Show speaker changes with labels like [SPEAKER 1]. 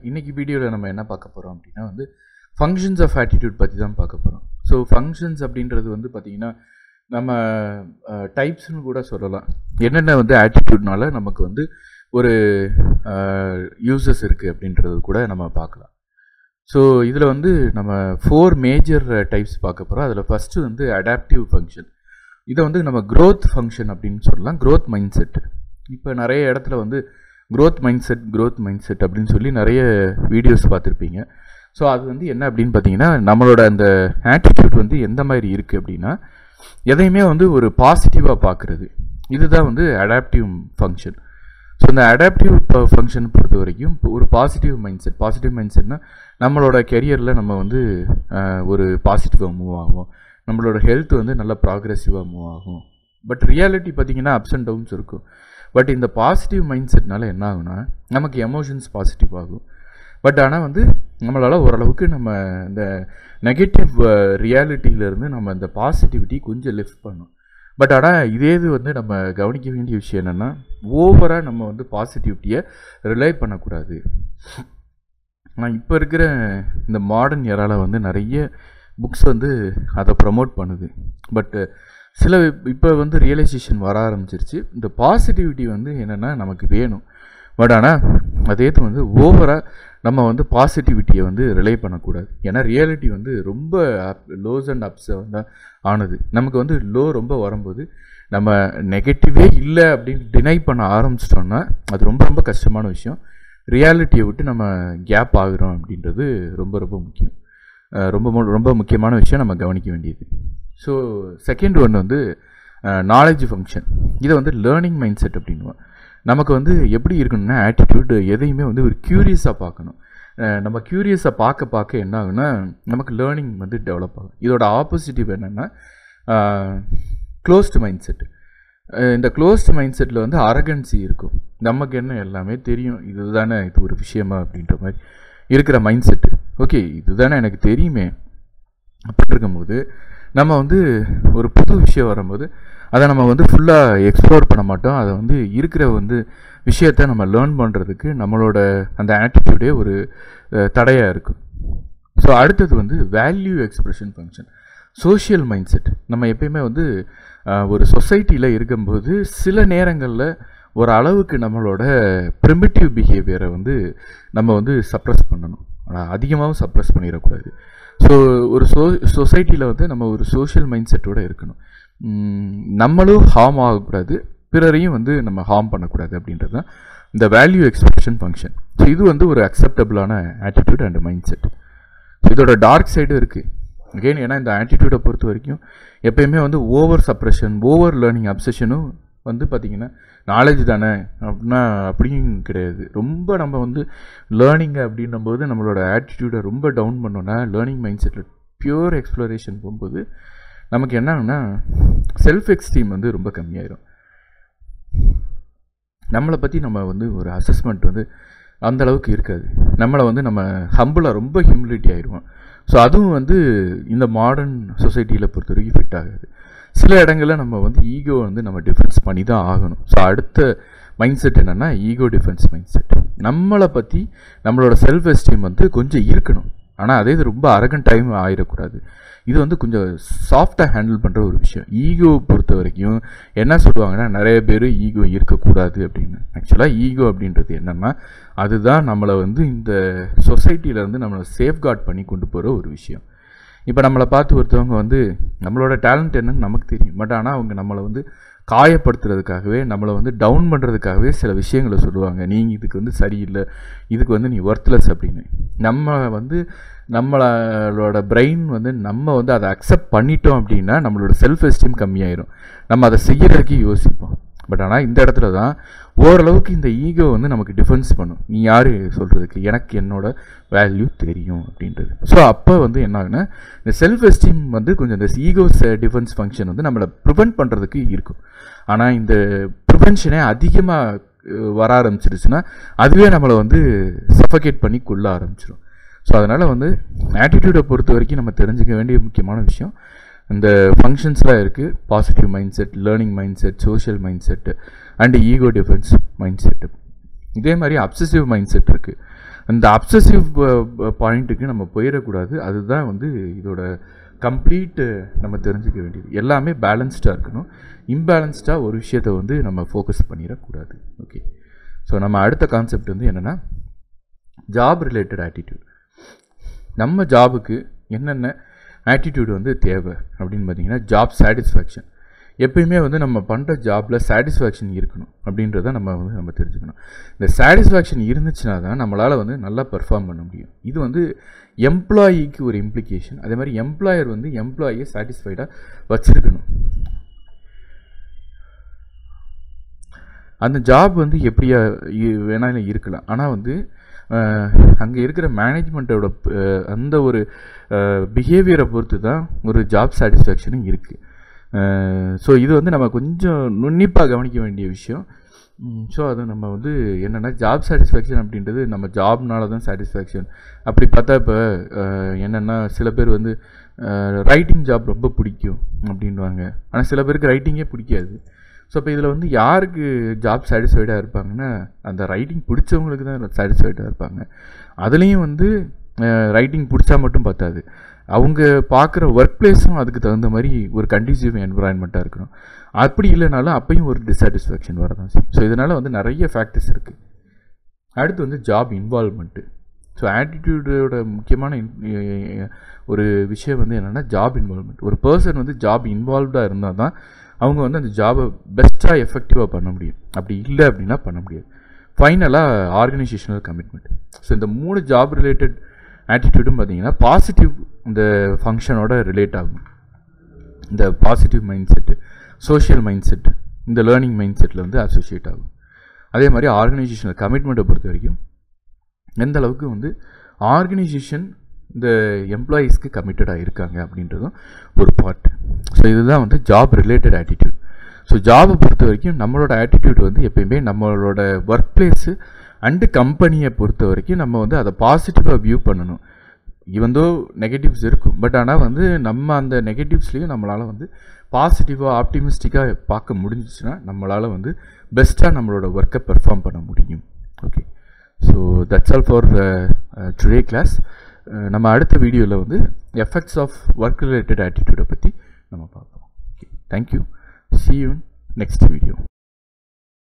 [SPEAKER 1] இன்னைக்கு வீடியோவில் நம்ம என்ன பார்க்க போகிறோம் அப்படின்னா வந்து ஃபங்க்ஷன்ஸ் ஆஃப் ஆட்டிடியூட் பற்றி தான் பார்க்க போகிறோம். ஸோ ஃபங்க்ஷன்ஸ் அப்படின்றது வந்து பார்த்திங்கன்னா நம்ம டைப்ஸ்னு கூட சொல்லலாம். என்னென்ன வந்து ஆட்டிடியூட்னால நமக்கு வந்து ஒரு யூசஸ் இருக்குது அப்படின்றது கூட நம்ம பார்க்கலாம். ஸோ இதில் வந்து நம்ம 4 மேஜர் டைப்ஸ் பார்க்க போகிறோம். அதில் ஃபஸ்ட்டு வந்து அடாப்டிவ் ஃபங்க்ஷன். இதை வந்து நம்ம க்ரோத் ஃபங்க்ஷன் அப்படின்னு சொல்லலாம். Growth mind set. இப்போ நிறைய இடத்துல வந்து க்ரோத் மைண்ட் செட் அப்படின்னு சொல்லி நிறைய வீடியோஸ் பார்த்துருப்பீங்க. ஸோ அது வந்து என்ன அப்படின்னு பார்த்தீங்கன்னா, நம்மளோட அந்த ஆட்டிடியூட் வந்து எந்த மாதிரி இருக்குது அப்படின்னா, எதையுமே வந்து ஒரு பாசிட்டிவாக பார்க்குறது. இதுதான் வந்து அடாப்டிவ் ஃபங்க்ஷன். ஸோ இந்த அடாப்டிவ் ஃபங்க்ஷன் பொறுத்த வரைக்கும் ஒரு பாசிட்டிவ் மைண்ட் செட்னா நம்மளோட கெரியரில் நம்ம வந்து ஒரு பாசிட்டிவாக மூவ் ஆகும். நம்மளோட ஹெல்த் வந்து நல்லா ப்ராக்ரெசிவாக மூவ் ஆகும். பட் ரியாலிட்டி பார்த்திங்கன்னா அப்ஸ் அண்ட் டவுன்ஸ் இருக்கும். பட் இந்த பாசிட்டிவ் மைண்ட் செட்னால என்ன ஆகுனா, நமக்கு எமோஷன்ஸ் பாசிட்டிவ் ஆகும். பட் ஆனால் வந்து நம்மளால் ஓரளவுக்கு நம்ம இந்த நெகட்டிவ் ரியாலிட்டியிலேருந்து நம்ம இந்த பாசிட்டிவிட்டி கொஞ்சம் லிஃப்ட் பண்ணணும். பட் ஆனால் இது வந்து நம்ம கவனிக்க வேண்டிய விஷயம் என்னென்னா, ஓவராக நம்ம வந்து பாசிட்டிவிட்டியை ரிலை பண்ணக்கூடாது. ஆனால் இப்போ இருக்கிற இந்த மாடர்ன் எரால வந்து நிறைய புக்ஸ் வந்து அதை ப்ரமோட் பண்ணுது. பட் சில இப்போ வந்து ரியலைசேஷன் வர ஆரம்பிச்சிருச்சு. இந்த பாசிட்டிவிட்டி வந்து என்னென்னா நமக்கு வேணும். பட் ஆனால் அதே வந்து ஓவராக நம்ம வந்து பாசிட்டிவிட்டியை வந்து ரிலை பண்ணக்கூடாது. ஏன்னா ரியாலிட்டி வந்து ரொம்ப லோஸ் அண்ட் அப்ஸ் வந்து ஆனது. நமக்கு வந்து லோ ரொம்ப வரும்போது நம்ம நெகட்டிவே இல்லை அப்படின்னு டினை பண்ண ஆரம்பிச்சிட்டோம்னா அது ரொம்ப ரொம்ப கஷ்டமான விஷயம். ரியாலிட்டியை விட்டு நம்ம கேப் ஆகிறோம் அப்படின்றது ரொம்ப ரொம்ப முக்கியம். ரொம்ப முக்கியமான விஷயம் நம்ம கவனிக்க வேண்டியது. ஸோ செகண்ட் ஒன் வந்து நாலேஜ் ஃபங்க்ஷன். இதை வந்து லேர்னிங் மைண்ட் செட் அப்படின்வோம். நமக்கு வந்து எப்படி இருக்கணும்னா, ஆட்டிடியூட் எதையுமே வந்து ஒரு க்யூரியஸாக பார்க்கணும். நம்ம க்யூரியஸாக பார்க்க என்ன ஆகுனா நமக்கு லேர்னிங் வந்து டெவலப் ஆகும். இதோட ஆப்போசிட்டிவ் என்னென்னா க்ளோஸ்டு மைண்ட் செட். இந்த க்ளோஸ்டு மைண்ட் செட்டில் வந்து அரகன்சி இருக்கும். நமக்கு என்ன எல்லாமே தெரியும், இதுதானே இது ஒரு விஷயமா அப்படின்ற மாதிரி இருக்கிற மைண்ட் செட்டு. ஓகே, இதுதானே எனக்கு தெரியுமே அப்படி இருக்கும்போது நம்ம வந்து ஒரு புது விஷயம் வரும்போது அதை நம்ம வந்து ஃபுல்லாக எக்ஸ்ப்ளோர் பண்ண மாட்டோம். அதை வந்து இருக்கிற வந்து விஷயத்தை நம்ம லேர்ன் பண்ணுறதுக்கு நம்மளோட அந்த ஆட்டிடியூடே ஒரு தடையாக இருக்கும். ஸோ அடுத்தது வந்து value expression function. Social mind set. நம்ம எப்பயுமே வந்து ஒரு சொசைட்டியில் இருக்கும்போது சில நேரங்களில் ஒரு அளவுக்கு நம்மளோட ப்ரிமிட்டிவ் பிஹேவியரை வந்து நம்ம வந்து சப்ரஸ் பண்ணணும். ஆனால் அதிகமாகவும் சப்ரஸ் பண்ணிடக்கூடாது. ஸோ ஒரு சொசைட்டியில் வந்து நம்ம ஒரு சோஷியல் மைண்ட் செட்டோடு இருக்கணும். நம்மளும் ஹார்ம் ஆகக்கூடாது, பிறரையும் வந்து நம்ம ஹார்ம் பண்ணக்கூடாது அப்படின்றது தான் இந்த வேல்யூ எக்ஸ்பிரஷன் ஃபங்க்ஷன். ஸோ இது வந்து ஒரு அக்செப்டபிளான attitude and mindset. So இதோட டார்க் சைடும் இருக்குது அகெயின். ஏன்னா இந்த ஆட்டிடியூடை பொறுத்த வரைக்கும் எப்பயுமே வந்து ஓவர் சப்ரெஷன், ஓவர் லேர்னிங் அப்சஷனும் வந்து பார்த்திங்கன்னா நாலேஜ் தானே அப்படின்னா அப்படியும் கிடையாது. ரொம்ப நம்ம வந்து லேர்னிங் அப்படின்னும்போது நம்மளோட ஆட்டிடியூடை ரொம்ப டவுன் பண்ணோன்னா, learning mind settle pure exploration போகும்போது நமக்கு என்ன ஆகுனா செல்ஃப் எக்ஸ்டீம் வந்து ரொம்ப கம்மியாயிடும். நம்மளை பற்றி நம்ம வந்து ஒரு அசஸ்மெண்ட் வந்து அந்தளவுக்கு இருக்காது. நம்மளை வந்து நம்ம ஹம்பிளாக ரொம்ப ஹியூமிலிட்டி ஆகிடுவோம். ஸோ அதுவும் வந்து இந்த மாடர்ன் சொசைட்டியில் பொறுத்த வரைக்கும் ஃபிட் ஆகாது. சில இடங்களில் நம்ம வந்து ஈகோ வந்து நம்ம டிஃபென்ஸ் பண்ணி தான் ஆகணும். ஸோ அடுத்த மைண்ட் செட் என்னென்னா ஈகோ டிஃபென்ஸ் மைண்ட் செட். நம்மளை பற்றி நம்மளோட செல்ஃப் எஸ்டீம் வந்து கொஞ்சம் இருக்கணும். ஆனால் அதே இது ரொம்ப அரகன்ட் டைம் ஆகிடக்கூடாது. இது வந்து கொஞ்சம் சாஃப்டாக ஹேண்டில் பண்ணுற ஒரு விஷயம். ஈகோ பொறுத்த வரைக்கும் என்ன சொல்லுவாங்கன்னா, நிறைய பேர் ஈகோ இருக்கக்கூடாது அப்படின்னு. ஆக்சுவலாக ஈகோ அப்படின்றது என்னென்னா அதுதான் நம்மளை வந்து இந்த சொசைட்டியிலேருந்து நம்மளை சேஃப்கார்ட் பண்ணி கொண்டு போகிற ஒரு விஷயம். இப்போ நம்மளை பார்த்து ஒருத்தவங்க வந்து நம்மளோட டேலண்ட் என்னன்னு நமக்கு தெரியும். பட் ஆனால் அவங்க நம்மளை வந்து காயப்படுத்துறதுக்காகவே, நம்மளை வந்து டவுன் பண்ணுறதுக்காகவே சில விஷயங்களை சொல்லுவாங்க. நீங்கள் இதுக்கு வந்து சரியில்லை, இதுக்கு வந்து நீ ஒர்த்லெஸ் அப்படின்னு. நம்ம வந்து நம்மளோட பிரெயின் வந்து நம்ம வந்து அதை அக்செப்ட் பண்ணிட்டோம் அப்படின்னா நம்மளோட செல்ஃப் எஸ்டீம் கம்மியாயிரும். நம்ம அதை செய்யறதுக்கு யோசிப்போம். பட் ஆனால் இந்த இடத்துல தான் ஓரளவுக்கு இந்த ஈகோ வந்து நமக்கு டிஃபென்ஸ் பண்ணும். நீ யார் சொல்கிறதுக்கு, எனக்கு என்னோட வேல்யூ தெரியும் அப்படின்றது. ஸோ அப்போ வந்து என்ன ஆகுனா இந்த செல்ஃப் எஸ்டீம் வந்து கொஞ்சம் இந்த ஈகோ டிஃபென்ஸ் ஃபங்க்ஷன் வந்து நம்மளை ப்ரிவெண்ட் பண்ணுறதுக்கு இருக்கும். ஆனால் இந்த ப்ரிவென்ஷனே அதிகமாக வர ஆரம்பிச்சிருச்சுன்னா அதுவே நம்மளை வந்து சஃபகேட் பண்ணி கொள்ள ஆரம்பிச்சிடும். ஸோ அதனால் வந்து ஆட்டிடியூடை பொறுத்த வரைக்கும் நம்ம தெரிஞ்சுக்க வேண்டிய முக்கியமான விஷயம் இந்த ஃபங்க்ஷன்ஸ்லாம் இருக்குது. Positive mind set, learning mind set, social mind set and ego defence mind set. இதே மாதிரி அப்சசிவ் மைண்ட் செட் இருக்குது. அந்த அப்சசிவ் பாயிண்ட்டுக்கு நம்ம போயிடக்கூடாது. அதுதான் வந்து இதோட கம்ப்ளீட் நம்ம தெரிஞ்சுக்க வேண்டியது. எல்லாமே பேலன்ஸ்டாக இருக்கணும். இம்பேலன்ஸ்டாக ஒரு விஷயத்தை வந்து நம்ம ஃபோக்கஸ் பண்ணிடக்கூடாது. ஓகே, ஸோ நம்ம அடுத்த கான்செப்ட் வந்து என்னென்னா ஜாப் ரிலேட்டட் ஆட்டிடியூட். நம்ம ஜாபுக்கு என்னென்ன ஆட்டிடியூட் வந்து தேவை அப்படின்னு பார்த்தீங்கன்னா, ஜாப் சாட்டிஸ்ஃபேக்ஷன். எப்பயுமே வந்து நம்ம பண்ணுற ஜாபில் சாட்டிஸ்ஃபேக்ஷன் இருக்கணும் அப்படின்றத நம்ம தெரிஞ்சுக்கணும். இந்த சாட்டிஸ்ஃபேக்ஷன் இருந்துச்சுன்னா தான் நம்மளால் வந்து நல்லா பெர்ஃபார்ம் பண்ண முடியும். இது வந்து எம்ப்ளாயிக்கு ஒரு இம்ப்ளிகேஷன். அதே மாதிரி எம்ப்ளாயர் வந்து எம்ப்ளாயியை சாட்டிஸ்ஃபைடாக வச்சுருக்கணும். அந்த ஜாப் வந்து எப்படியா வேணாலும் இருக்கலாம், ஆனால் வந்து அங்கே இருக்கிற மேனேஜ்மெண்ட்டோட அந்த ஒரு பிஹேவியரை பொறுத்து தான் ஒரு ஜாப் சாட்டிஸ்ஃபேக்ஷனும் இருக்குது. ஸோ இது வந்து நம்ம கொஞ்சம் நுண்ணிப்பாக கவனிக்க வேண்டிய விஷயம். ஸோ அது நம்ம வந்து என்னென்னா ஜாப் சாட்டிஸ்ஃபேக்ஷன் அப்படின்றது நம்ம ஜாப்னால தான் சாட்டிஸ்ஃபேக்ஷன் அப்படி பார்த்தா இப்போ என்னென்னா சில பேர் வந்து ரைட்டிங் ஜாப் ரொம்ப பிடிக்கும் அப்படின்வாங்க, ஆனால் சில பேருக்கு ரைட்டிங்கே பிடிக்காது. ஸோ இப்போ இதில் வந்து யாருக்கு ஜாப் சாட்டிஸ்ஃபைடாக இருப்பாங்கன்னா அந்த ரைட்டிங் பிடிச்சவங்களுக்கு தான் சாட்டிஸ்ஃபைடாக இருப்பாங்க. அதுலேயும் வந்து ரைட்டிங் பிடிச்சா மட்டும் பார்த்தாது, அவங்க பார்க்குற ஒர்க் பிளேஸும் அதுக்கு தகுந்த மாதிரி ஒரு கண்டிசிவ் என்விரான்மெண்ட்டாக இருக்கணும். அப்படி இல்லைனாலும் அப்பையும் ஒரு டிஸாட்டிஸ்ஃபேக்ஷன் வரதான் செய்யும். ஸோ இதனால் வந்து நிறைய ஃபேக்டர்ஸ் இருக்குது. அடுத்து வந்து ஜாப் இன்வால்வ்மெண்ட்டு. ஸோ ஆட்டிடியூடோட முக்கியமான ஒரு விஷயம் வந்து என்னென்னா ஜாப் இன்வால்வ்மெண்ட். ஒரு பர்சன் வந்து ஜாப் இன்வால்வ்டாக இருந்தால் தான் அவங்க வந்து அந்த ஜாபை பெஸ்ட்டாக எஃபெக்டிவாக பண்ண முடியும். அப்படி இல்லை அப்படின்னா பண்ண முடியாது. ஃபைனலாக ஆர்கனைசேஷனல் கமிட்மெண்ட். ஸோ இந்த 3 ஜாப் ரிலேட்டட் ஆட்டிடியூடும் பார்த்தீங்கன்னா பாசிட்டிவ் இந்த ஃபங்க்ஷனோட ரிலேட் ஆகும். இந்த positive mind set, social mind set, இந்த லேர்னிங் மைண்ட் செட்டில் வந்து அசோசியேட் ஆகும். அதே மாதிரி ஆர்கனைசேஷனல் கமிட்மெண்ட்டை பொறுத்த வரைக்கும் எந்த அளவுக்கு வந்து ஆர்கனைசேஷன் இந்த எம்ப்ளாயீஸ்க்கு கமிட்டடாக இருக்காங்க அப்படின்றதும் ஒரு பார்ட். ஸோ இதுதான் வந்து ஜாப் ரிலேட்டட் ஆட்டிடியூட். ஸோ ஜாபை பொறுத்த வரைக்கும் நம்மளோட ஆட்டிடியூட் வந்து எப்பயுமே நம்மளோட ஒர்க் பிளேஸு அண்டு கம்பெனியை பொறுத்த வரைக்கும் நம்ம வந்து அதை பாசிட்டிவாக வியூ பண்ணணும். ஈவன் தோ நெகட்டிவ்ஸ் இருக்கும், பட் ஆனால் வந்து நம்ம அந்த நெகட்டிவ்ஸ்லேயும் நம்மளால் வந்து பாசிட்டிவாக ஆப்டிமிஸ்டிக்காக பார்க்க முடிஞ்சிச்சுன்னா நம்மளால் வந்து பெஸ்ட்டாக நம்மளோட ஒர்க்கை பெர்ஃபார்ம் பண்ண முடியும். Okay, so that's all for today class. நம்ம அடுத்த வீடியோவில் வந்து எஃபெக்ட்ஸ் ஆஃப் ஒர்க் ரிலேட்டட் ஆட்டிடியூடை பற்றி நம்ம பார்ப்போம். Okay, thank you. See you in next video.